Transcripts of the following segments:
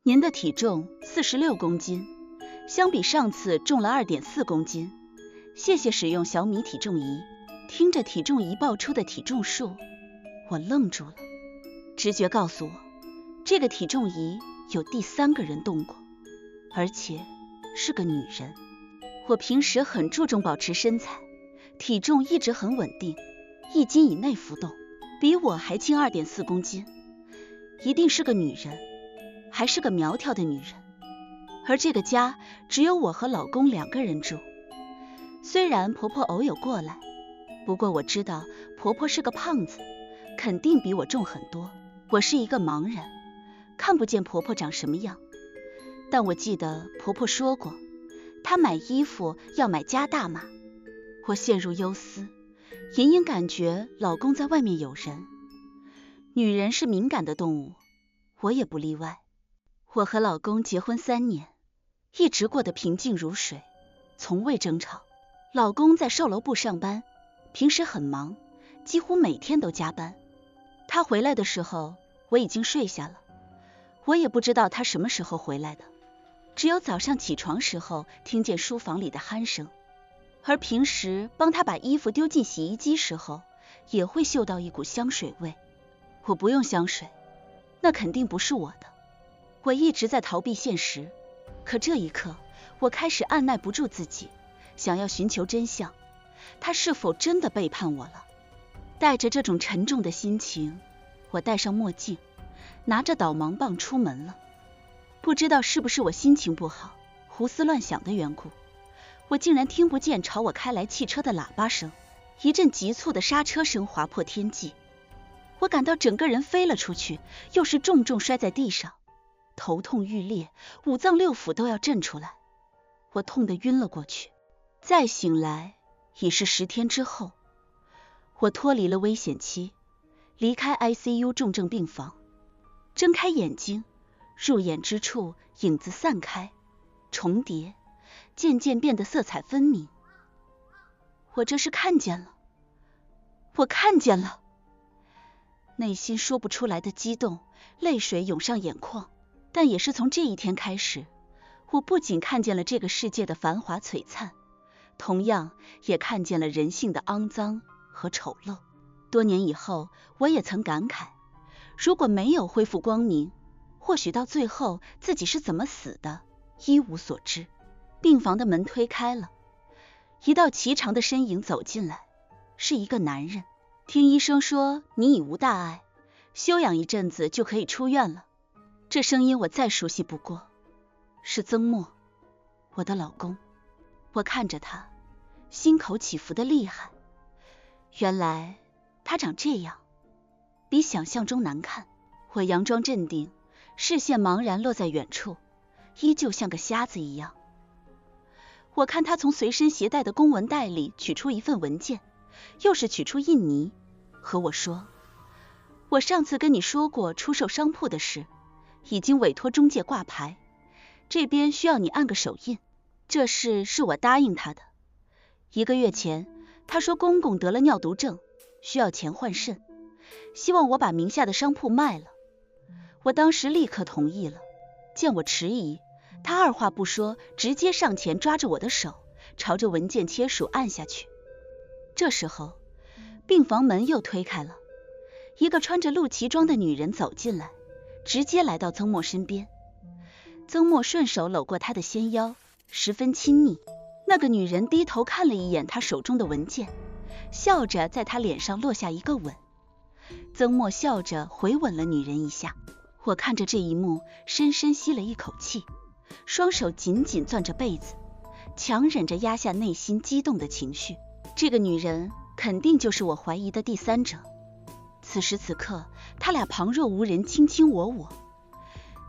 您的体重46公斤，相比上次重了2.4公斤。谢谢使用小米体重仪。听着体重仪报出的体重数，我愣住了。直觉告诉我，这个体重仪有第3个人动过，而且是个女人。我平时很注重保持身材，体重一直很稳定，1斤以内浮动，比我还轻2.4公斤，一定是个女人，还是个苗条的女人。而这个家只有我和老公2个人住，虽然婆婆偶有过来，不过我知道婆婆是个胖子，肯定比我重很多。我是一个盲人，看不见婆婆长什么样，但我记得婆婆说过，她买衣服要买加大码。我陷入忧思，隐隐感觉老公在外面有人。女人是敏感的动物，我也不例外。我和老公结婚3年，一直过得平静如水，从未争吵。老公在售楼部上班，平时很忙，几乎每天都加班。他回来的时候，我已经睡下了。我也不知道他什么时候回来的，只有早上起床时候听见书房里的鼾声，而平时帮他把衣服丢进洗衣机时候，也会嗅到一股香水味。我不用香水，那肯定不是我的。我一直在逃避现实，可这一刻，我开始按耐不住自己，想要寻求真相，他是否真的背叛我了？带着这种沉重的心情，我戴上墨镜，拿着导盲棒出门了。不知道是不是我心情不好，胡思乱想的缘故，我竟然听不见朝我开来汽车的喇叭声，一阵急促的刹车声划破天际。我感到整个人飞了出去，又是重重摔在地上，头痛欲裂，5脏6腑都要震出来，我痛得晕了过去。再醒来已是10天之后，我脱离了危险期，离开 ICU 重症病房，睁开眼睛，入眼之处影子散开，重叠，渐渐变得色彩分明。我这是看见了，我看见了。内心说不出来的激动，泪水涌上眼眶。但也是从这一天开始，我不仅看见了这个世界的繁华璀璨，同样也看见了人性的肮脏和丑陋。多年以后，我也曾感慨，如果没有恢复光明，或许到最后自己是怎么死的，一无所知。病房的门推开了，一道颀长的身影走进来，是一个男人。听医生说你已无大碍，休养一阵子就可以出院了。这声音我再熟悉不过，是曾默，我的老公。我看着他，心口起伏的厉害。原来他长这样，比想象中难看。我佯装镇定，视线茫然落在远处，依旧像个瞎子一样。我看他从随身携带的公文袋里取出一份文件，又是取出印泥，和我说，我上次跟你说过出售商铺的事，已经委托中介挂牌，这边需要你按个手印。这事是我答应他的。1个月前，他说公公得了尿毒症，需要钱换肾，希望我把名下的商铺卖了。我当时立刻同意了。见我迟疑，他二话不说，直接上前抓着我的手，朝着文件切数按下去。这时候，病房门又推开了，一个穿着露脐装的女人走进来，直接来到曾默身边。曾默顺手搂过她的纤腰，十分亲昵。那个女人低头看了一眼她手中的文件，笑着在她脸上落下一个吻。曾默笑着回吻了女人一下。我看着这一幕，深深吸了一口气，双手紧紧攥着被子，强忍着压下内心激动的情绪。这个女人肯定就是我怀疑的第3者。此时此刻，他俩旁若无人，卿卿我我。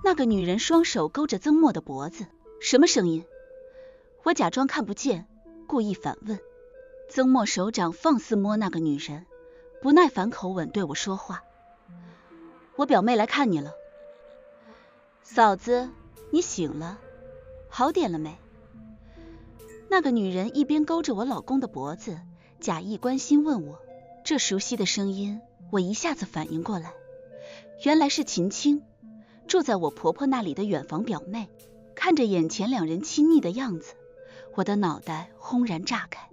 那个女人双手勾着曾默的脖子。什么声音？我假装看不见，故意反问。曾默手掌放肆摸那个女人，不耐烦口吻对我说话。我表妹来看你了。嫂子，你醒了？好点了没？那个女人一边勾着我老公的脖子，假意关心问我。这熟悉的声音，我一下子反应过来，原来是秦青。住在我婆婆那里的远房表妹。看着眼前两人亲昵的样子，我的脑袋轰然炸开，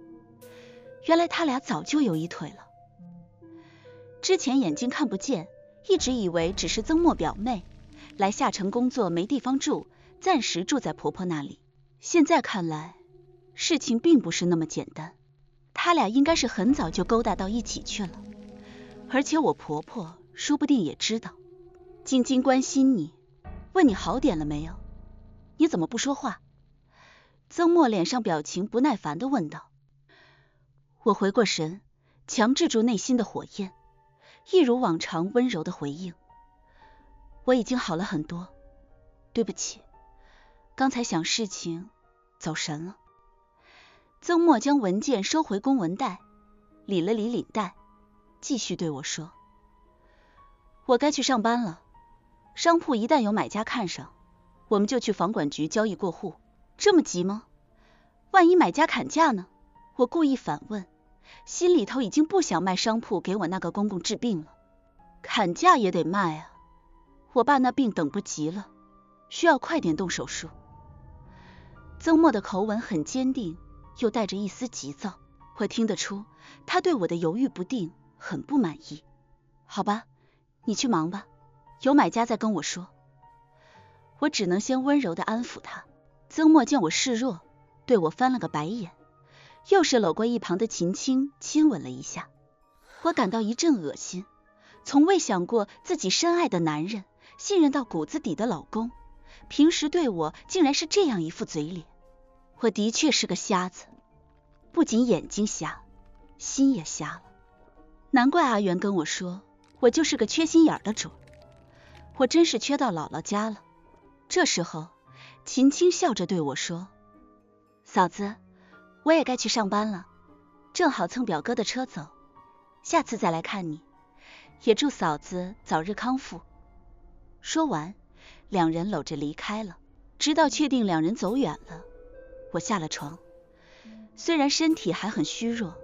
原来他俩早就有一腿了。之前眼睛看不见，一直以为只是曾默表妹来下城工作没地方住，暂时住在婆婆那里。现在看来，事情并不是那么简单，他俩应该是很早就勾搭到一起去了，而且我婆婆说不定也知道。晶晶关心你，问你好点了没有？你怎么不说话？曾默脸上表情不耐烦地问道。我回过神，强制住内心的火焰，一如往常温柔地回应：我已经好了很多，对不起，刚才想事情走神了。曾默将文件收回公文袋，理了理领带，继续对我说：我该去上班了，商铺一旦有买家看上，我们就去房管局交易过户。这么急吗？万一买家砍价呢？我故意反问，心里头已经不想卖商铺给我那个公公治病了。砍价也得卖啊，我爸那病等不及了，需要快点动手术。曾默的口吻很坚定，又带着一丝急躁，我听得出他对我的犹豫不定很不满意。好吧，你去忙吧，有买家再跟我说。我只能先温柔地安抚他。曾默见我示弱，对我翻了个白眼，又是搂过一旁的秦青亲吻了一下。我感到一阵恶心，从未想过自己深爱的男人，信任到骨子底的老公，平时对我竟然是这样一副嘴脸。我的确是个瞎子，不仅眼睛瞎，心也瞎了。难怪阿元跟我说我就是个缺心眼的主，我真是缺到姥姥家了。这时候秦青笑着对我说：嫂子，我也该去上班了，正好蹭表哥的车走，下次再来看你，也祝嫂子早日康复。说完，两人搂着离开了。直到确定两人走远了，我下了床。虽然身体还很虚弱，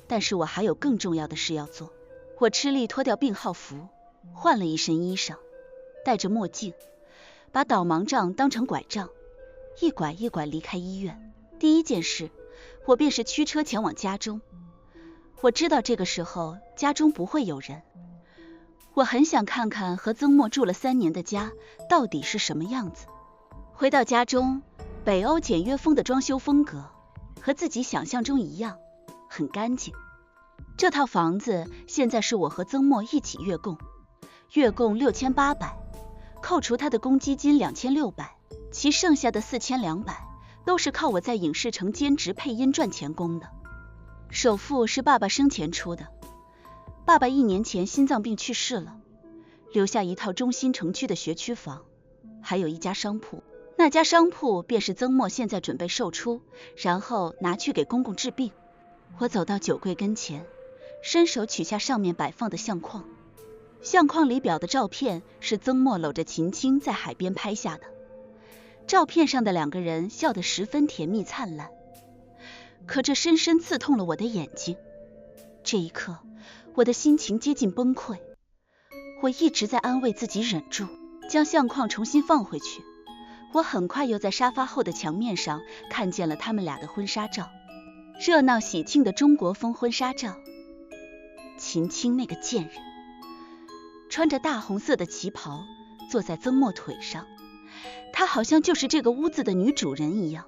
但是我还有更重要的事要做。我吃力脱掉病号服，换了一身衣裳，戴着墨镜，把导盲杖当成拐杖，一拐一拐离开医院。第一件事，我便是驱车前往家中。我知道这个时候家中不会有人，我很想看看和曾默住了3年的家到底是什么样子。回到家中，北欧简约风的装修风格和自己想象中一样，很干净。这套房子现在是我和曾默一起月供，月供6800，扣除他的公积金2600，其剩下的4200都是靠我在影视城兼职配音赚钱供的。首付是爸爸生前出的，爸爸1年前心脏病去世了，留下一套中心城区的学区房，还有一家商铺。那家商铺便是曾默现在准备售出，然后拿去给公公治病。我走到酒柜跟前，伸手取下上面摆放的相框。相框里表的照片是曾默搂着秦青在海边拍下的，照片上的2个人笑得十分甜蜜灿烂。可这深深刺痛了我的眼睛，这一刻我的心情接近崩溃。我一直在安慰自己忍住，将相框重新放回去。我很快又在沙发后的墙面上看见了他们俩的婚纱照，热闹喜庆的中国风婚纱照。秦青那个贱人，穿着大红色的旗袍，坐在曾默腿上，她好像就是这个屋子的女主人一样。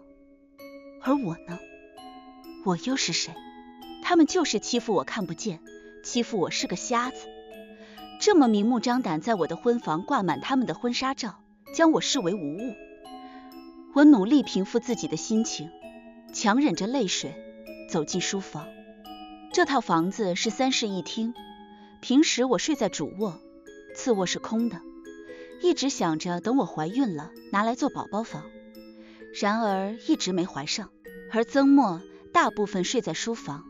而我呢？我又是谁？他们就是欺负我看不见，欺负我是个瞎子，这么明目张胆在我的婚房挂满他们的婚纱照，将我视为无物。我努力平复自己的心情，强忍着泪水走进书房。这套房子是3室1厅，平时我睡在主卧，次卧是空的，一直想着等我怀孕了拿来做宝宝房，然而一直没怀上。而曾默大部分睡在书房，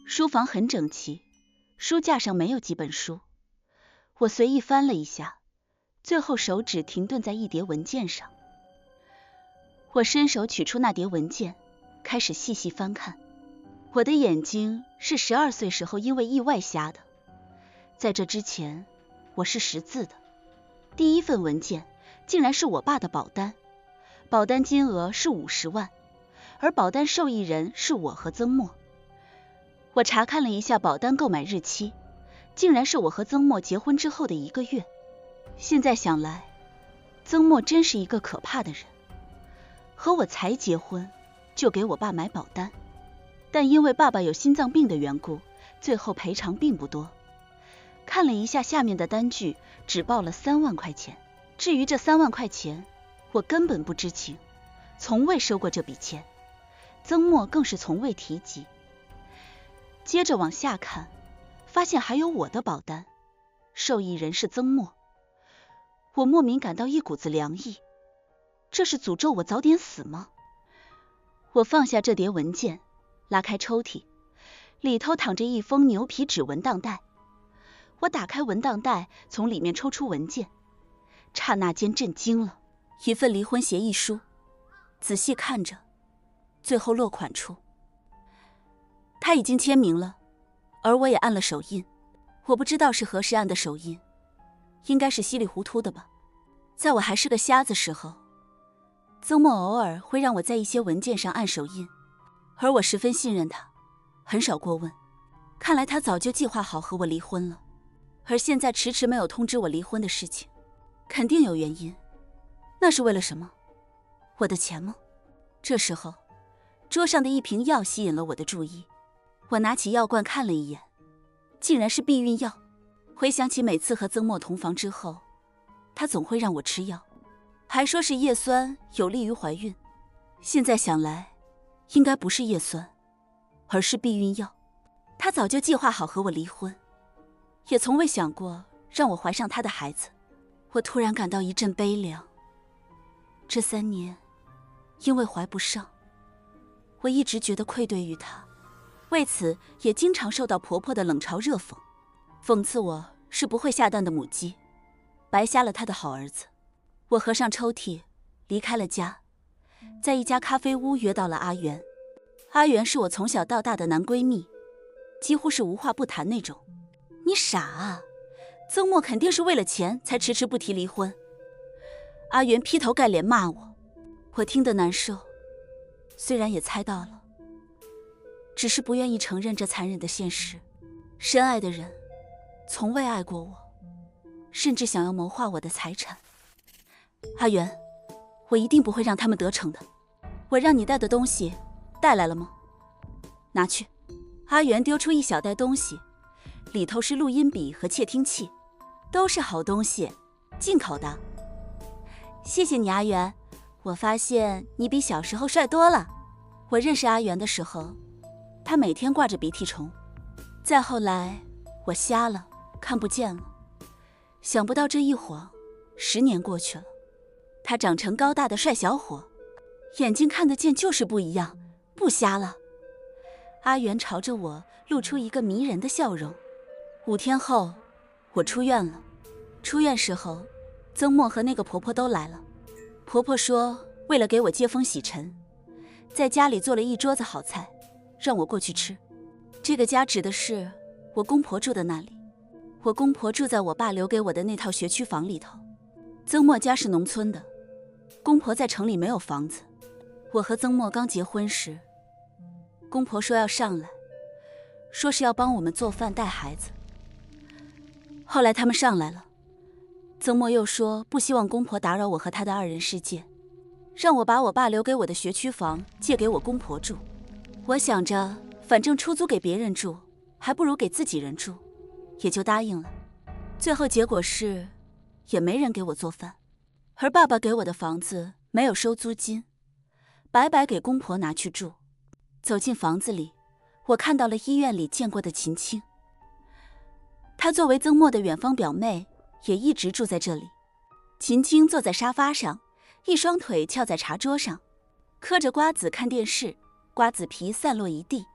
书房很整齐，书架上没有几本书。我随意翻了一下，最后手指停顿在一叠文件上。我伸手取出那叠文件，开始细细翻看。我的眼睛是12岁时候因为意外瞎的，在这之前我是识字的。第一份文件竟然是我爸的保单，保单金额是50万，而保单受益人是我和曾默。我查看了一下保单购买日期，竟然是我和曾默结婚之后的1个月。现在想来，曾默真是一个可怕的人，和我才结婚就给我爸买保单，但因为爸爸有心脏病的缘故，最后赔偿并不多。看了一下下面的单据，只报了3万块钱。至于这3万块钱，我根本不知情，从未收过这笔钱，曾默更是从未提及。接着往下看，发现还有我的保单，受益人是曾默。我莫名感到一股子凉意，这是诅咒我早点死吗？我放下这叠文件，拉开抽屉，里头躺着一封牛皮纸文档袋。我打开文档袋，从里面抽出文件，刹那间震惊了，一份离婚协议书。仔细看着，最后落款处他已经签名了，而我也按了手印。我不知道是何时按的手印，应该是稀里糊涂的吧。在我还是个瞎子时候，曾默偶尔会让我在一些文件上按手印，而我十分信任他，很少过问。看来他早就计划好和我离婚了，而现在迟迟没有通知我离婚的事情，肯定有原因。那是为了什么？我的钱吗？这时候，桌上的一瓶药吸引了我的注意。我拿起药罐看了一眼，竟然是避孕药。回想起每次和曾默同房之后，他总会让我吃药，还说是叶酸有利于怀孕。现在想来，应该不是叶酸，而是避孕药。他早就计划好和我离婚，也从未想过让我怀上他的孩子。我突然感到一阵悲凉。这3年，因为怀不上，我一直觉得愧对于他，为此也经常受到婆婆的冷嘲热讽，讽刺我是不会下蛋的母鸡，白瞎了她的好儿子。我合上抽屉，离开了家，在一家咖啡屋约到了阿元。阿元是我从小到大的男闺蜜，几乎是无话不谈那种。你傻啊，曾默肯定是为了钱才迟迟不提离婚。阿元劈头盖脸骂我，我听得难受，虽然也猜到了，只是不愿意承认这残忍的现实。深爱的人从未爱过我，甚至想要谋划我的财产。阿元，我一定不会让他们得逞的。我让你带的东西带来了吗？拿去。阿元丢出一小袋东西，里头是录音笔和窃听器，都是好东西，进口的。谢谢你，阿元，我发现你比小时候帅多了。我认识阿元的时候，他每天挂着鼻涕虫，再后来我瞎了，看不见了。想不到这一晃10年过去了，他长成高大的帅小伙，眼睛看得见就是不一样，不瞎了。阿元朝着我露出一个迷人的笑容。5天后，我出院了。出院时候，曾默和那个婆婆都来了。婆婆说，为了给我接风洗尘，在家里做了一桌子好菜，让我过去吃。这个家指的是我公婆住的那里。我公婆住在我爸留给我的那套学区房里头。曾默家是农村的，公婆在城里没有房子。我和曾默刚结婚时，公婆说要上来，说是要帮我们做饭带孩子。后来他们上来了，曾默又说不希望公婆打扰我和他的2人世界，让我把我爸留给我的学区房借给我公婆住。我想着反正出租给别人住还不如给自己人住，也就答应了。最后结果是也没人给我做饭，而爸爸给我的房子没有收租金，白白给公婆拿去住。走进房子里，我看到了医院里见过的秦青。她作为曾默的远方表妹，也一直住在这里。秦青坐在沙发上，一双腿翘在茶桌上，嗑着瓜子看电视，瓜子皮散落一地，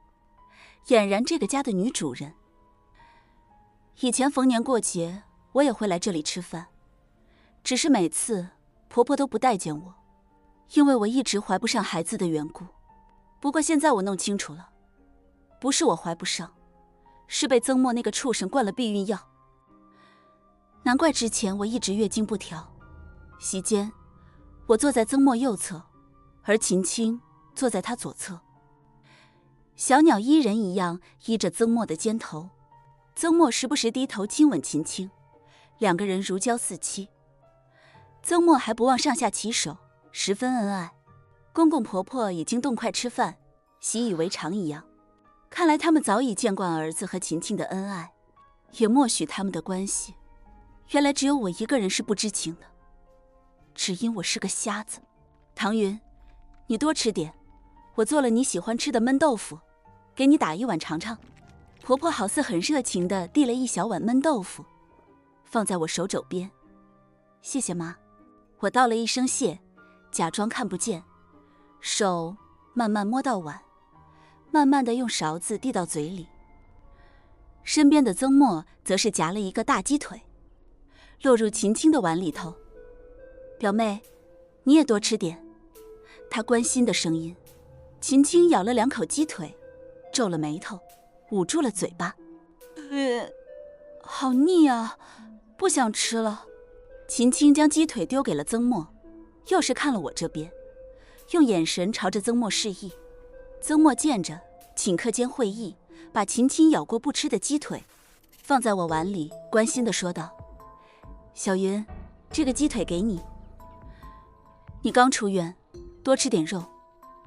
俨然这个家的女主人。以前逢年过节，我也会来这里吃饭，只是每次婆婆都不待见我，因为我一直怀不上孩子的缘故。不过现在我弄清楚了，不是我怀不上，是被曾默那个畜生灌了避孕药。难怪之前我一直月经不调。席间，我坐在曾墨右侧，而秦青坐在他左侧。小鸟依人一样依着曾墨的肩头，曾墨时不时低头亲吻秦青，两个人如胶似漆。曾墨还不忘上下其手，十分恩爱。公公婆婆已经动筷吃饭，习以为常一样。看来他们早已见惯儿子和秦青的恩爱，也默许他们的关系。原来只有我一个人是不知情的，只因我是个瞎子。唐云，你多吃点，我做了你喜欢吃的焖豆腐，给你打一碗尝尝。婆婆好似很热情地递了一小碗焖豆腐，放在我手肘边。谢谢妈。我道了一声谢，假装看不见，手慢慢摸到碗，慢慢地用勺子递到嘴里。身边的曾墨则是夹了一个大鸡腿，落入秦青的碗里头。表妹，你也多吃点。他关心的声音。秦青咬了2口鸡腿，皱了眉头，捂住了嘴巴。好腻啊，不想吃了。秦青将鸡腿丢给了曾墨，又是看了我这边，用眼神朝着曾墨示意。曾墨见着，顷刻间会意，把秦青咬过不吃的鸡腿放在我碗里，关心地说道：小云，这个鸡腿给你。你刚出院，多吃点肉。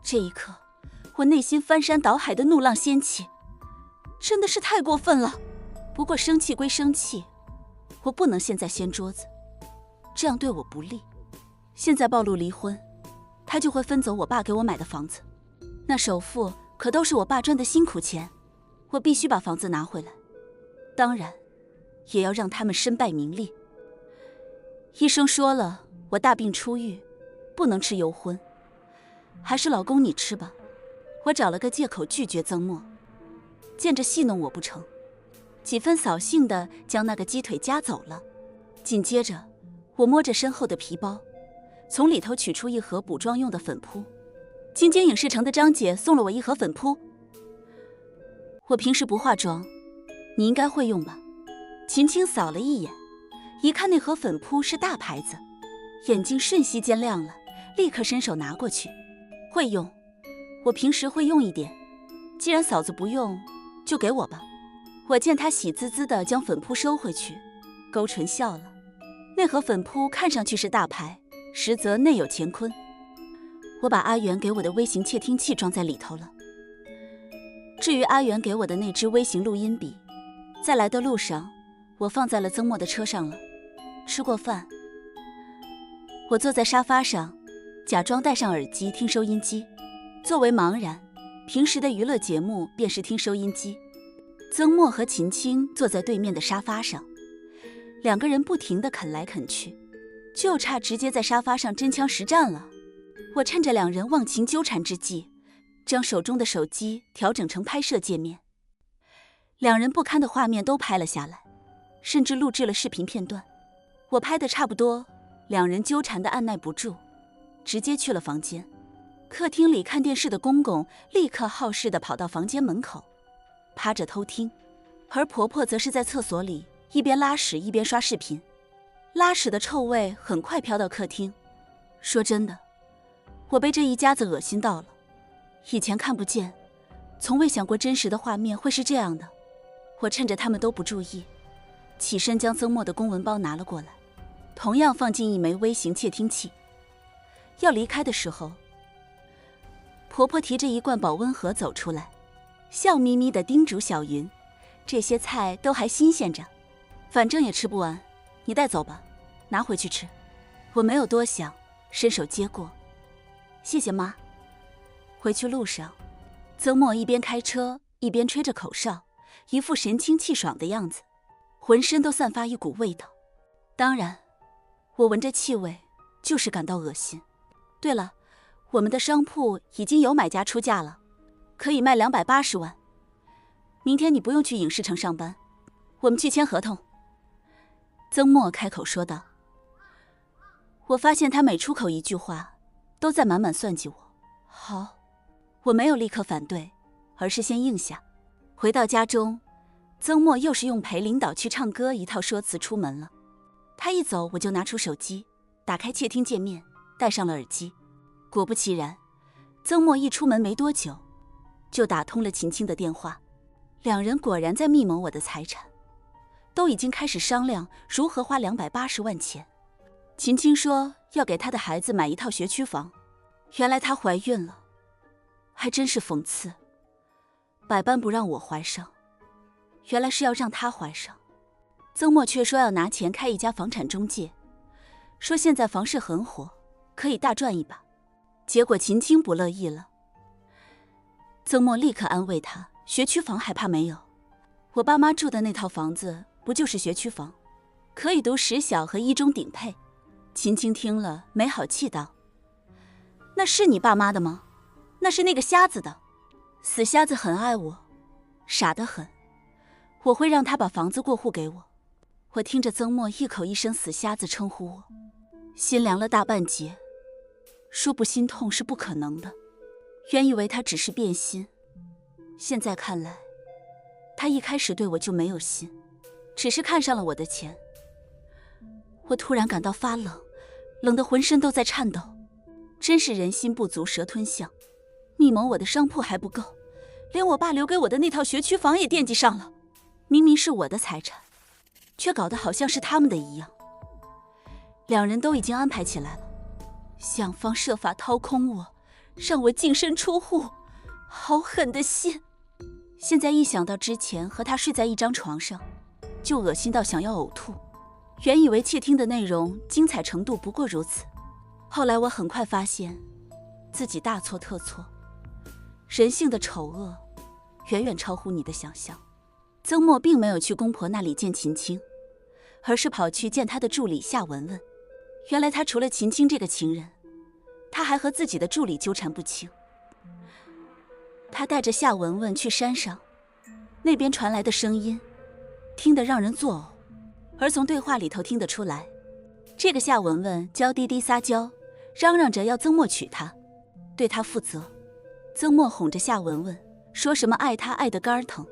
这一刻，我内心翻山倒海的怒浪掀起，真的是太过分了。不过生气归生气，我不能现在掀桌子，这样对我不利。现在暴露离婚，他就会分走我爸给我买的房子，那首付可都是我爸赚的辛苦钱，我必须把房子拿回来。当然，也要让他们身败名裂。医生说了，我大病初愈，不能吃油荤，还是老公你吃吧。我找了个借口拒绝曾墨，见着戏弄我不成，几分扫兴地将那个鸡腿夹走了。紧接着，我摸着身后的皮包，从里头取出一盒补妆用的粉扑。京津影视城的张姐送了我一盒粉扑。我平时不化妆，你应该会用吧？秦青扫了一眼，一看那盒粉扑是大牌子，眼睛瞬息间亮了，立刻伸手拿过去。会用，我平时会用一点，既然嫂子不用，就给我吧。我见她喜滋滋地将粉扑收回去，勾唇笑了。那盒粉扑看上去是大牌，实则内有乾坤。我把阿元给我的微型窃听器装在里头了。至于阿元给我的那支微型录音笔，在来的路上我放在了曾墨的车上了。吃过饭，我坐在沙发上，假装戴上耳机听收音机。作为茫然，平时的娱乐节目便是听收音机。曾墨和秦青坐在对面的沙发上，两个人不停地啃来啃去，就差直接在沙发上真枪实战了。我趁着两人忘情纠缠之际，将手中的手机调整成拍摄界面，两人不堪的画面都拍了下来，甚至录制了视频片段。我拍的差不多，两人纠缠的按耐不住，直接去了房间。客厅里看电视的公公立刻好事地跑到房间门口，趴着偷听，而婆婆则是在厕所里一边拉屎一边刷视频。拉屎的臭味很快飘到客厅。说真的，我被这一家子恶心到了。以前看不见，从未想过真实的画面会是这样的。我趁着他们都不注意，起身将曾墨的公文包拿了过来，同样放进一枚微型窃听器。要离开的时候，婆婆提着一罐保温盒走出来，笑眯眯地叮嘱小云，这些菜都还新鲜着，反正也吃不完，你带走吧，拿回去吃。我没有多想，伸手接过。谢谢妈。回去路上，曾墨一边开车一边吹着口哨，一副神清气爽的样子，浑身都散发一股味道。当然，我闻着气味就是感到恶心。对了，我们的商铺已经有买家出价了，可以卖280万。明天你不用去影视城上班，我们去签合同。曾墨开口说道。我发现他每出口一句话，都在满满算计我。好，我没有立刻反对，而是先应下。回到家中，曾墨又是用陪领导去唱歌一套说辞出门了。他一走，我就拿出手机，打开窃听界面，戴上了耳机。果不其然，曾默一出门没多久，就打通了秦青的电话。两人果然在密谋我的财产，都已经开始商量如何花280万钱。秦青说要给她的孩子买一套学区房，原来她怀孕了，还真是讽刺，百般不让我怀上，原来是要让她怀上。曾默却说要拿钱开一家房产中介，说现在房市很火，可以大赚一把。结果秦青不乐意了，曾默立刻安慰他，学区房还怕没有？我爸妈住的那套房子不就是学区房，可以读10小和1中顶配。秦青听了没好气道：那是你爸妈的吗？那是那个瞎子的，死瞎子很爱我，傻得很，我会让他把房子过户给我。我听着曾默一口一声死瞎子称呼我，心凉了大半截，说不心痛是不可能的。原以为他只是变心，现在看来，他一开始对我就没有心，只是看上了我的钱。我突然感到发冷，冷得浑身都在颤抖。真是人心不足蛇吞象，密谋我的商铺还不够，连我爸留给我的那套学区房也惦记上了。明明是我的财产，却搞得好像是他们的一样。两人都已经安排起来了，想方设法掏空我，让我净身出户，好狠的心。现在一想到之前和他睡在一张床上，就恶心到想要呕吐。原以为窃听的内容精彩程度不过如此，后来我很快发现自己大错特错。人性的丑恶远远超乎你的想象。曾默并没有去公婆那里见秦青，而是跑去见他的助理夏文文。原来他除了秦青这个情人，他还和自己的助理纠缠不清。他带着夏文文去山上，那边传来的声音听得让人作呕，而从对话里头听得出来，这个夏文文娇滴滴撒娇，嚷嚷着要曾默娶她，对她负责。曾默哄着夏文文，说什么爱她爱得肝疼，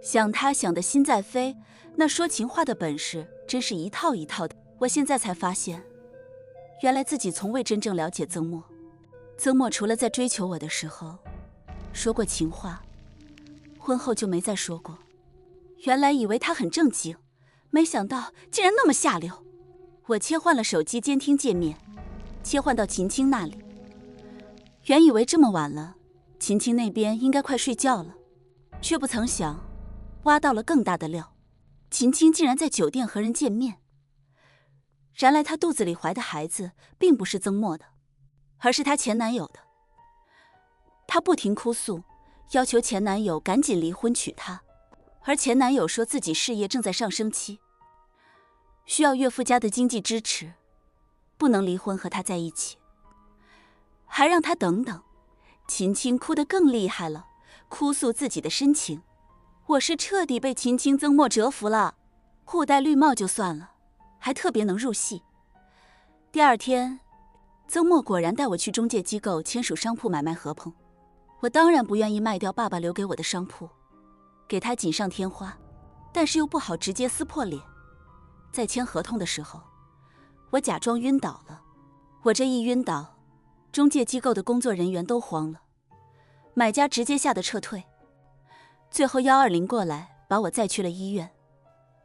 想她想得心在飞，那说情话的本事真是一套一套的。我现在才发现，原来自己从未真正了解曾默。曾默除了在追求我的时候说过情话，婚后就没再说过。原来以为他很正经，没想到竟然那么下流。我切换了手机监听界面，切换到秦青那里。原以为这么晚了，秦青那边应该快睡觉了，却不曾想挖到了更大的料。秦青竟然在酒店和人见面。原来她肚子里怀的孩子并不是曾默的，而是她前男友的。她不停哭诉，要求前男友赶紧离婚娶她，而前男友说自己事业正在上升期，需要岳父家的经济支持，不能离婚和他在一起，还让他等等。秦青哭得更厉害了，哭诉自己的深情。我是彻底被秦青曾默折服了，互戴绿帽就算了，还特别能入戏。第二天，曾默果然带我去中介机构签署商铺买卖合同。我当然不愿意卖掉爸爸留给我的商铺，给他锦上添花，但是又不好直接撕破脸。在签合同的时候，我假装晕倒了。我这一晕倒，中介机构的工作人员都慌了，买家直接吓得撤退。最后120过来把我载去了医院，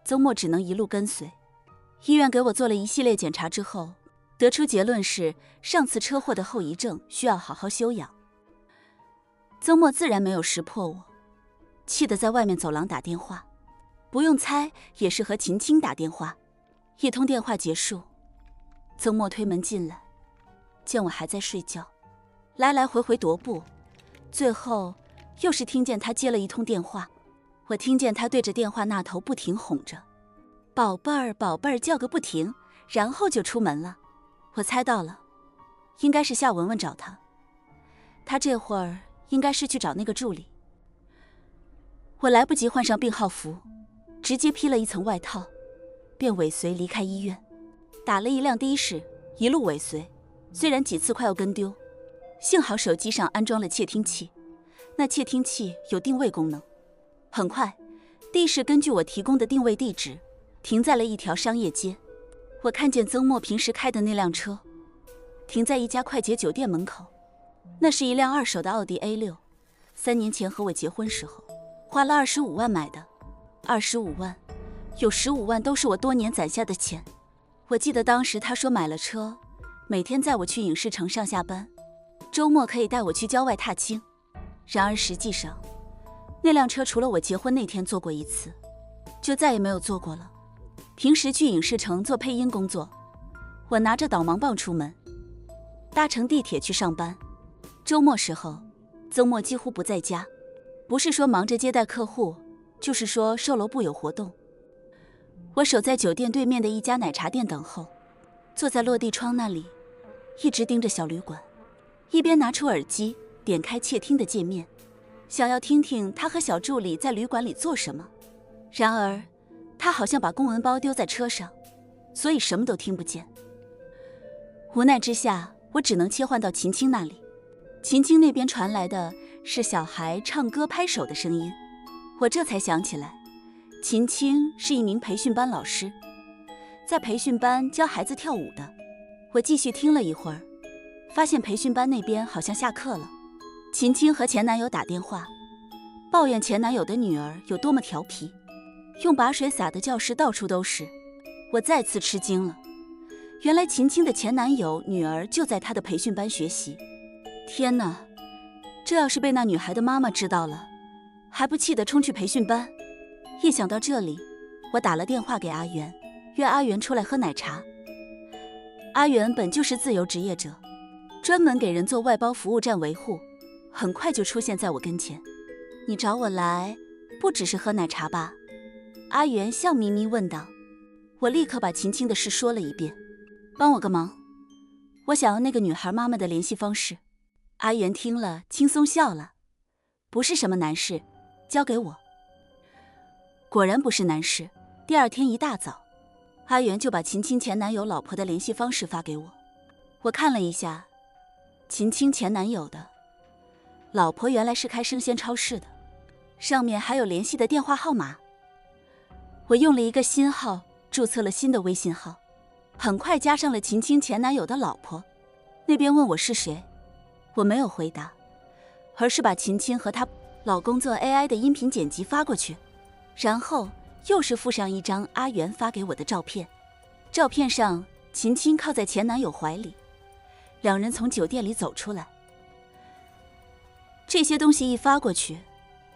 曾默只能一路跟随。医院给我做了一系列检查之后，得出结论是上次车祸的后遗症，需要好好休养。曾默自然没有识破我，气得在外面走廊打电话，不用猜也是和秦青打电话。一通电话结束，曾默推门进来，见我还在睡觉，来来回回踱步，最后又是听见他接了一通电话。我听见他对着电话那头不停哄着宝贝儿宝贝儿叫个不停，然后就出门了。我猜到了，应该是夏文文找他，他这会儿应该是去找那个助理。我来不及换上病号服，直接披了一层外套，便尾随离开医院，打了一辆的士，一路尾随。虽然几次快要跟丢，幸好手机上安装了窃听器，那窃听器有定位功能。很快，的士根据我提供的定位地址，停在了一条商业街。我看见曾默平时开的那辆车，停在一家快捷酒店门口。那是一辆二手的奥迪 A6，3年前和我结婚时候，花了25万买的。25万，有15万都是我多年攒下的钱。我记得当时他说买了车，每天载我去影视城上下班，周末可以带我去郊外踏青。然而实际上，那辆车除了我结婚那天坐过一次，就再也没有坐过了。平时去影视城做配音工作，我拿着导盲棒出门，搭乘地铁去上班。周末时候，曾默几乎不在家，不是说忙着接待客户，就是说售楼部有活动。我守在酒店对面的一家奶茶店等候，坐在落地窗那里，一直盯着小旅馆，一边拿出耳机点开窃听的界面，想要听听他和小助理在旅馆里做什么。然而他好像把公文包丢在车上，所以什么都听不见。无奈之下，我只能切换到秦青那里。秦青那边传来的是小孩唱歌拍手的声音，我这才想起来，秦青是一名培训班老师，在培训班教孩子跳舞的。我继续听了一会儿，发现培训班那边好像下课了。秦青和前男友打电话，抱怨前男友的女儿有多么调皮，用把水洒的教室到处都是。我再次吃惊了，原来秦青的前男友女儿就在她的培训班学习。天哪，这要是被那女孩的妈妈知道了，还不气得冲去培训班。一想到这里，我打了电话给阿元，约阿元出来喝奶茶。阿元本就是自由职业者，专门给人做外包服务站维护，很快就出现在我跟前。你找我来，不只是喝奶茶吧？阿元笑眯眯问道。我立刻把秦青的事说了一遍。帮我个忙，我想要那个女孩妈妈的联系方式。阿元听了轻松笑了，不是什么难事，交给我。果然不是难事。第二天一大早，阿元就把秦青前男友老婆的联系方式发给我。我看了一下，秦青前男友的老婆原来是开生鲜超市的，上面还有联系的电话号码。我用了一个新号注册了新的微信号，很快加上了秦青前男友的老婆。那边问我是谁，我没有回答，而是把秦青和她老公做 AI 的音频剪辑发过去，然后又是附上一张阿元发给我的照片。照片上秦青靠在前男友怀里，两人从酒店里走出来。这些东西一发过去，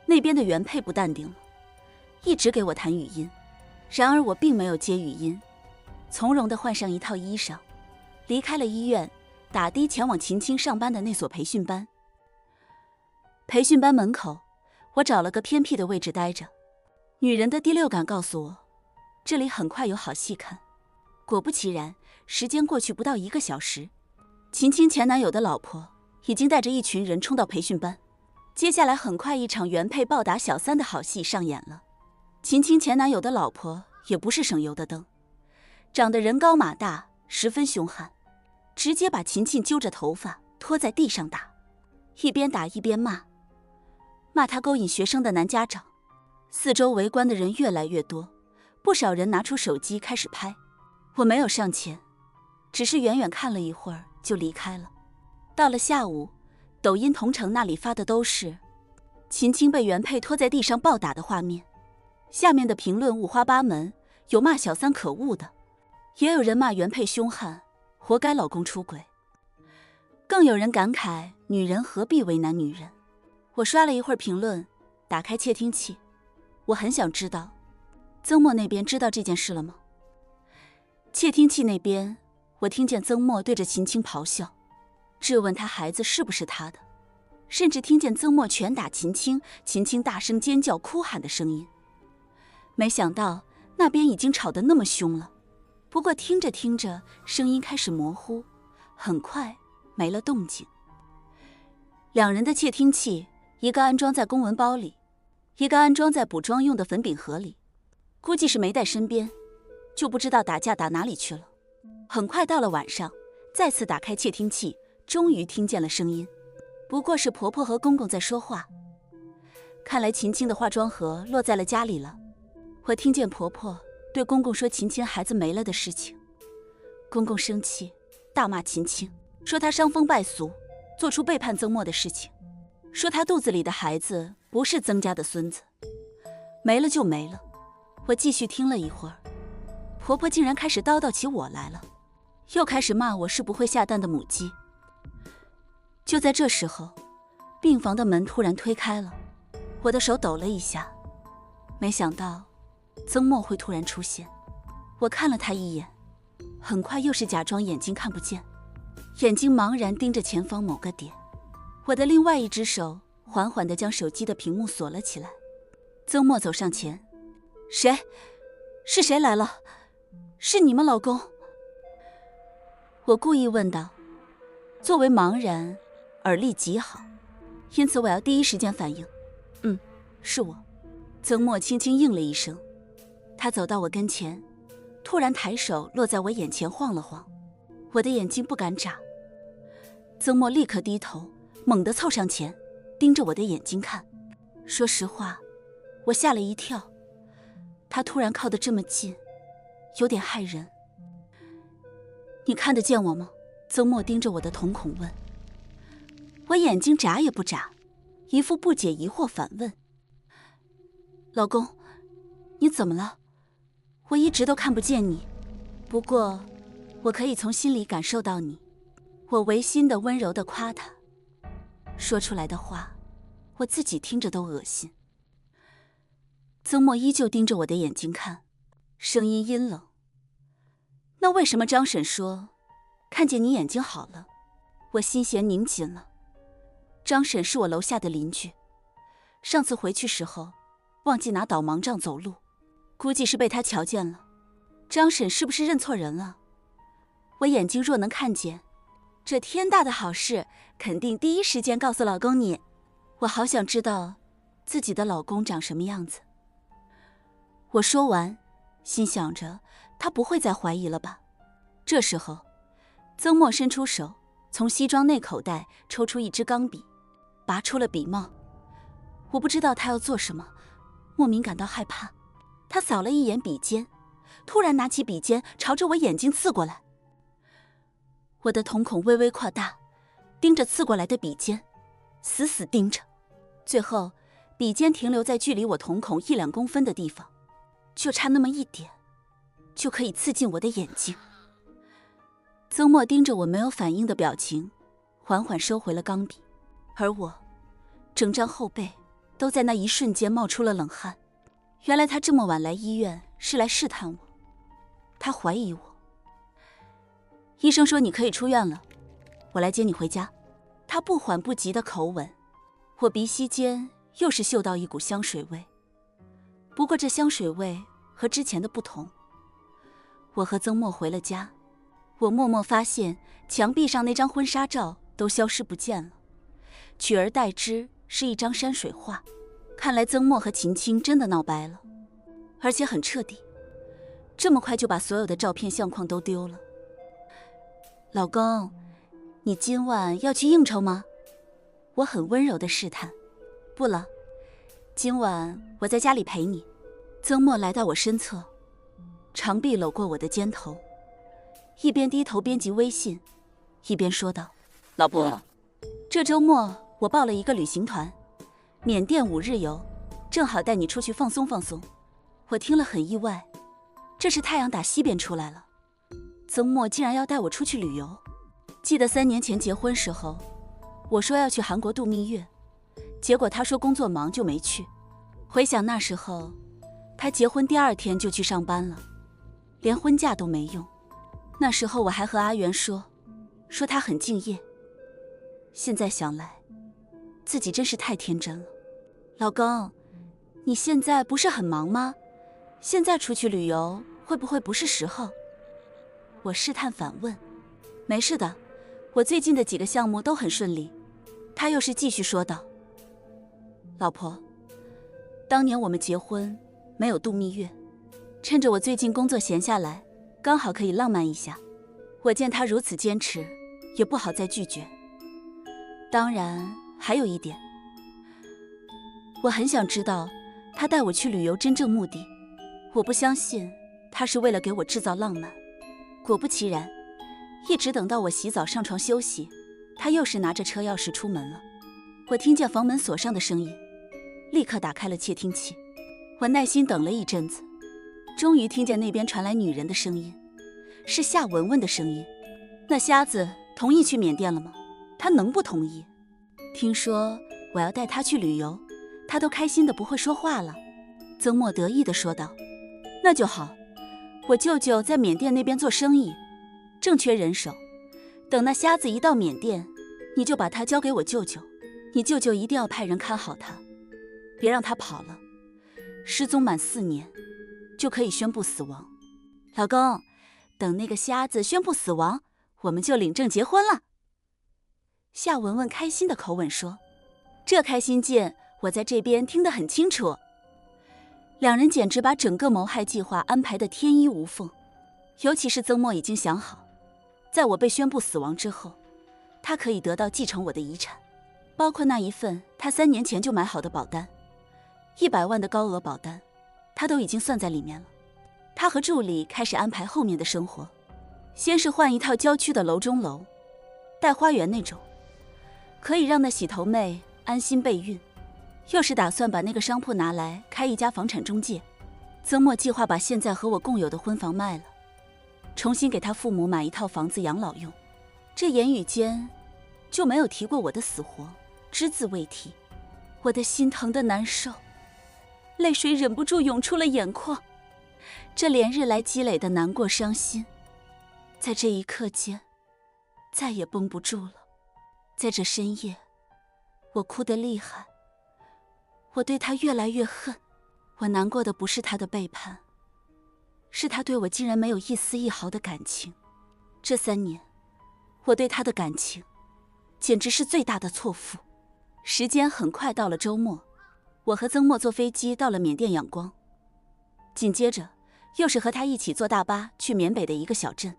那边的原配不淡定了，一直给我弹语音。然而我并没有接语音，从容地换上一套衣裳，离开了医院，打的前往秦青上班的那所培训班。培训班门口，我找了个偏僻的位置待着。女人的第六感告诉我，这里很快有好戏看。果不其然，时间过去不到1个小时，秦青前男友的老婆已经带着一群人冲到培训班。接下来很快一场原配暴打小三的好戏上演了。秦青前男友的老婆也不是省油的灯，长得人高马大，十分凶悍，直接把秦青揪着头发拖在地上打，一边打一边骂他勾引学生的男家长。四周围观的人越来越多，不少人拿出手机开始拍。我没有上前，只是远远看了一会儿就离开了。到了下午，抖音同城那里发的都是秦青被原配拖在地上暴打的画面，下面的评论五花八门，有骂小三可恶的，也有人骂原配凶悍，活该老公出轨，更有人感慨女人何必为难女人。我刷了一会儿评论，打开窃听器，我很想知道曾默那边知道这件事了吗？窃听器那边，我听见曾默对着秦青咆哮，质问他孩子是不是他的，甚至听见曾默拳打秦青，秦青大声尖叫哭喊的声音。没想到那边已经吵得那么凶了，不过听着听着声音开始模糊，很快没了动静。两人的窃听器，一个安装在公文包里，一个安装在补妆用的粉饼盒里，估计是没带身边，就不知道打架打哪里去了。很快到了晚上，再次打开窃听器，终于听见了声音，不过是婆婆和公公在说话。看来秦青的化妆盒落在了家里了。我听见婆婆对公公说秦青孩子没了的事情，公公生气，大骂秦青，说他伤风败俗，做出背叛曾墨的事情，说他肚子里的孩子不是曾家的孙子，没了就没了。我继续听了一会儿，婆婆竟然开始叨叨起我来了，又开始骂我是不会下蛋的母鸡。就在这时候，病房的门突然推开了，我的手抖了一下，没想到曾墨会突然出现。我看了他一眼，很快又是假装眼睛看不见，眼睛茫然盯着前方某个点。我的另外一只手缓缓地将手机的屏幕锁了起来。曾墨走上前，谁？是谁来了？是你吗，老公？我故意问道。作为茫然，耳力极好，因此我要第一时间反应。是我。曾墨轻轻应了一声，他走到我跟前，突然抬手落在我眼前晃了晃，我的眼睛不敢眨。曾墨立刻低头，猛地凑上前，盯着我的眼睛看。说实话，我吓了一跳，他突然靠得这么近，有点骇人。你看得见我吗？曾墨盯着我的瞳孔问。我眼睛眨也不眨，一副不解疑惑反问。老公，你怎么了？我一直都看不见你，不过我可以从心里感受到你。我违心的温柔地夸他，说出来的话我自己听着都恶心。曾墨依旧盯着我的眼睛看，声音阴冷。那为什么张婶说看见你眼睛好了？我心弦拧紧了。张婶是我楼下的邻居，上次回去时候忘记拿导盲杖走路，估计是被他瞧见了。张婶是不是认错人了？我眼睛若能看见，这天大的好事肯定第一时间告诉老公你。我好想知道自己的老公长什么样子。我说完，心想着他不会再怀疑了吧。这时候，曾墨伸出手，从西装内口袋抽出一支钢笔，拔出了笔帽。我不知道他要做什么，莫名感到害怕。他扫了一眼笔尖，突然拿起笔尖朝着我眼睛刺过来。我的瞳孔微微扩大，盯着刺过来的笔尖，死死盯着。最后，笔尖停留在距离我瞳孔1-2公分的地方，就差那么一点，就可以刺进我的眼睛。曾墨盯着我没有反应的表情，缓缓收回了钢笔，而我整张后背都在那一瞬间冒出了冷汗。原来他这么晚来医院是来试探我，他怀疑我。医生说你可以出院了，我来接你回家。他不缓不急的口吻，我鼻息间又是嗅到一股香水味。不过这香水味和之前的不同。我和曾墨回了家，我默默发现墙壁上那张婚纱照都消失不见了，取而代之是一张山水画。看来曾墨和秦青真的闹掰了，而且很彻底，这么快就把所有的照片相框都丢了。老公，你今晚要去应酬吗？我很温柔地试探。不了，今晚我在家里陪你。曾墨来到我身侧，长臂搂过我的肩头，一边低头编辑微信，一边说道：老婆，这周末我报了一个旅行团，缅甸5日游，正好带你出去放松放松。我听了很意外，这是太阳打西边出来了，曾墨竟然要带我出去旅游。记得3年前结婚时候，我说要去韩国度蜜月，结果他说工作忙就没去。回想那时候，他结婚第2天就去上班了，连婚假都没用。那时候我还和阿元说他很敬业。现在想来，自己真是太天真了。老公，你现在不是很忙吗？现在出去旅游会不会不是时候？我试探反问。没事的，我最近的几个项目都很顺利。他又是继续说道。老婆，当年我们结婚没有度蜜月，趁着我最近工作闲下来，刚好可以浪漫一下。我见他如此坚持，也不好再拒绝。当然还有一点，我很想知道他带我去旅游真正目的。我不相信他是为了给我制造浪漫。果不其然，一直等到我洗澡上床休息，他又是拿着车钥匙出门了。我听见房门锁上的声音，立刻打开了窃听器。我耐心等了一阵子，终于听见那边传来女人的声音，是夏文文的声音。那瞎子同意去缅甸了吗？他能不同意？听说我要带他去旅游，他都开心的不会说话了。曾默得意地说道：那就好，我舅舅在缅甸那边做生意，正缺人手，等那瞎子一到缅甸，你就把他交给我舅舅，你舅舅一定要派人看好他，别让他跑了。失踪满4年就可以宣布死亡。老公，等那个瞎子宣布死亡，我们就领证结婚了。夏文文开心的口吻说，这开心劲我在这边听得很清楚。两人简直把整个谋害计划安排得天衣无缝，尤其是曾默已经想好，在我被宣布死亡之后，他可以得到继承我的遗产，包括那一份他3年前就买好的保单，100万的高额保单，他都已经算在里面了。他和助理开始安排后面的生活，先是换一套郊区的楼中楼，带花园那种，可以让那洗头妹安心备孕。又是打算把那个商铺拿来开一家房产中介。曾默计划把现在和我共有的婚房卖了，重新给他父母买一套房子养老用。这言语间就没有提过我的死活，只字未提。我的心疼的难受，泪水忍不住涌出了眼眶。这连日来积累的难过伤心，在这一刻间再也绷不住了。在这深夜，我哭得厉害，我对他越来越恨。我难过的不是他的背叛，是他对我竟然没有一丝一毫的感情。这3年，我对他的感情简直是最大的错付。时间很快到了周末，我和曾默坐飞机到了缅甸仰光，紧接着又是和他一起坐大巴去缅北的一个小镇。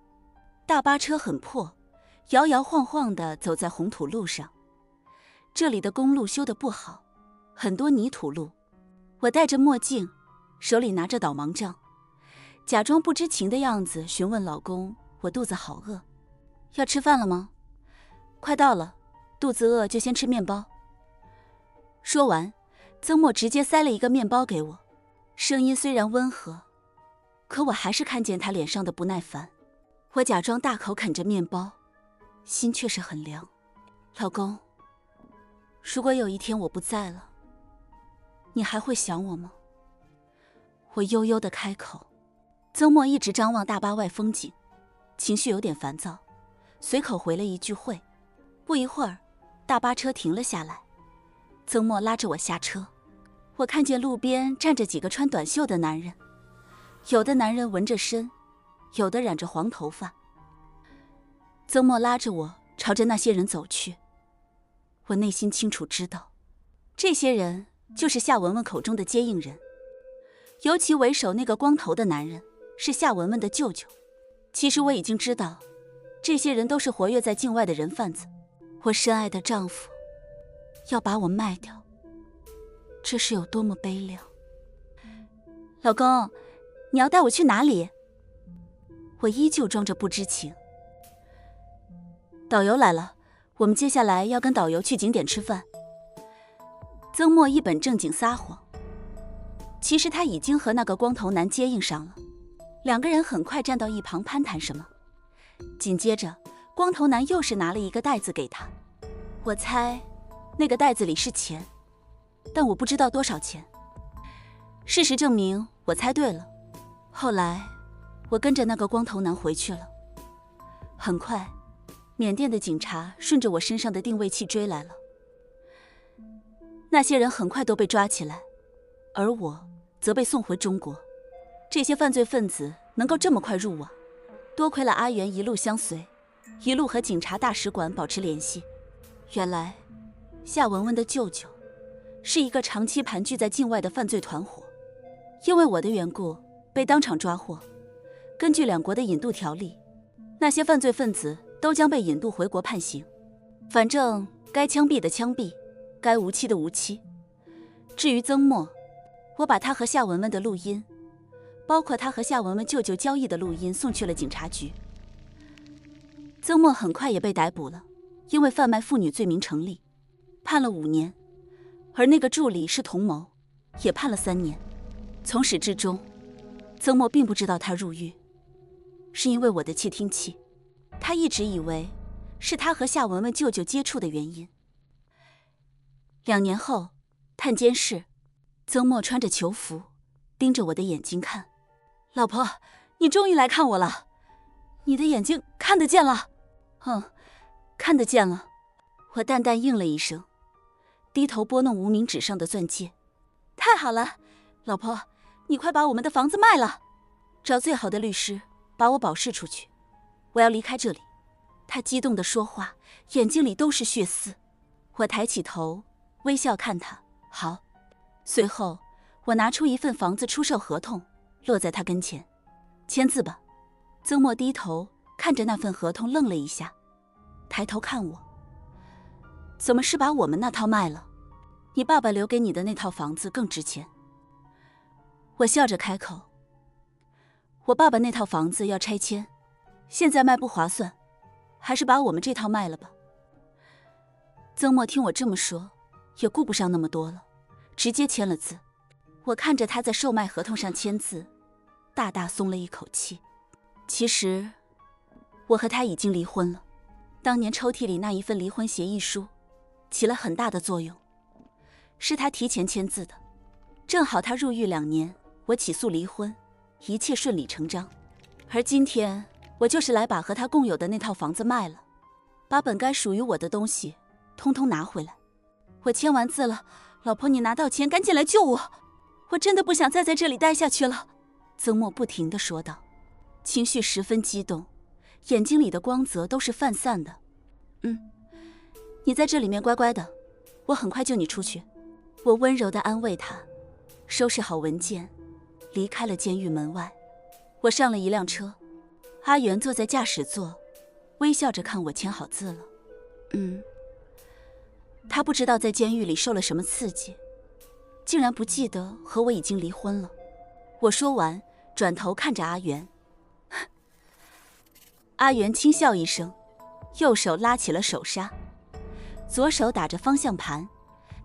大巴车很破，摇摇晃晃地走在红土路上，这里的公路修得不好，很多泥土路。我戴着墨镜，手里拿着导盲杖，假装不知情的样子询问老公，我肚子好饿，要吃饭了吗？快到了，肚子饿就先吃面包。说完，曾默直接塞了一个面包给我，声音虽然温和，可我还是看见他脸上的不耐烦。我假装大口啃着面包，心却是很凉。老公，如果有一天我不在了，你还会想我吗？我悠悠地开口。曾默一直张望大巴外风景，情绪有点烦躁，随口回了一句会。不一会儿，大巴车停了下来，曾默拉着我下车。我看见路边站着几个穿短袖的男人，有的男人纹着身，有的染着黄头发。曾默拉着我朝着那些人走去。我内心清楚知道，这些人就是夏文文口中的接应人，尤其为首那个光头的男人是夏文文的舅舅。其实我已经知道，这些人都是活跃在境外的人贩子。我深爱的丈夫要把我卖掉，这是有多么悲凉。老公，你要带我去哪里？我依旧装着不知情。导游来了，我们接下来要跟导游去景点吃饭。曾默一本正经撒谎，其实他已经和那个光头男接应上了，两个人很快站到一旁攀谈什么。紧接着，光头男又是拿了一个袋子给他，我猜那个袋子里是钱，但我不知道多少钱。事实证明我猜对了。后来我跟着那个光头男回去了。很快，缅甸的警察顺着我身上的定位器追来了。那些人很快都被抓起来，而我则被送回中国。这些犯罪分子能够这么快入网，多亏了阿元一路相随，一路和警察大使馆保持联系。原来夏文文的舅舅是一个长期盘踞在境外的犯罪团伙，因为我的缘故被当场抓获。根据两国的引渡条例，那些犯罪分子都将被引渡回国判刑，反正该枪毙的枪毙，该无期的无期。至于曾默，我把他和夏文文的录音，包括他和夏文文舅舅交易的录音送去了警察局。曾默很快也被逮捕了，因为贩卖妇女罪名成立，判了5年。而那个助理是同谋，也判了3年。从始至终，曾默并不知道他入狱，是因为我的窃听器。他一直以为是他和夏文文舅舅接触的原因。2年后，探监室，曾默穿着囚服，盯着我的眼睛看。老婆，你终于来看我了，你的眼睛看得见了。看得见了。我淡淡应了一声，低头拨弄无名指上的钻戒。太好了，老婆，你快把我们的房子卖了，找最好的律师把我保释出去，我要离开这里。他激动地说话，眼睛里都是血丝。我抬起头，微笑看他。好。随后我拿出一份房子出售合同，落在他跟前。签字吧。曾默低头看着那份合同，愣了一下，抬头看我。怎么是把我们那套卖了？你爸爸留给你的那套房子更值钱。我笑着开口，我爸爸那套房子要拆迁，现在卖不划算，还是把我们这套卖了吧。曾默听我这么说，也顾不上那么多了，直接签了字。我看着他在售卖合同上签字，大大松了一口气。其实我和他已经离婚了，当年抽屉里那一份离婚协议书起了很大的作用，是他提前签字的。正好他入狱2年，我起诉离婚，一切顺理成章。而今天我就是来把和他共有的那套房子卖了，把本该属于我的东西通通拿回来。我签完字了，老婆，你拿到钱赶紧来救我，我真的不想再在这里待下去了。曾默不停地说道，情绪十分激动，眼睛里的光泽都是泛散的。你在这里面乖乖的，我很快救你出去。我温柔地安慰他，收拾好文件，离开了监狱门外。我上了一辆车，阿元坐在驾驶座，微笑着看我签好字了。他不知道在监狱里受了什么刺激，竟然不记得和我已经离婚了。我说完，转头看着阿元。阿元轻笑一声，右手拉起了手刹，左手打着方向盘，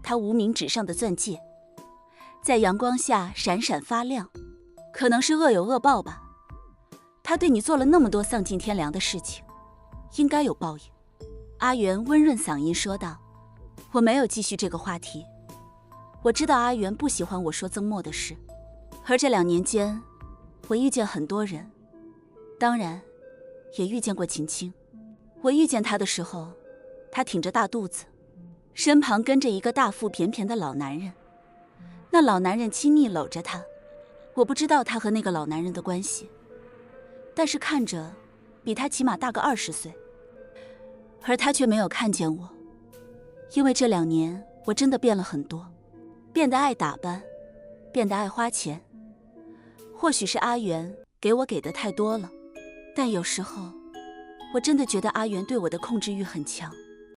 他无名指上的钻戒在阳光下闪闪发亮，可能是恶有恶报吧。他对你做了那么多丧尽天良的事情，应该有报应。阿元温润嗓音说道。我没有继续这个话题，我知道阿元不喜欢我说曾默的事，而这2年间我遇见很多人，当然也遇见过秦青。我遇见他的时候，他挺着大肚子，身旁跟着一个大腹便便的老男人，那老男人亲昵搂着他。我不知道他和那个老男人的关系，但是看着比他起码大个20岁，而他却没有看见我。因为这2年我真的变了很多，变得爱打扮，变得爱花钱。或许是阿元给我给的太多了，但有时候我真的觉得阿元对我的控制欲很强。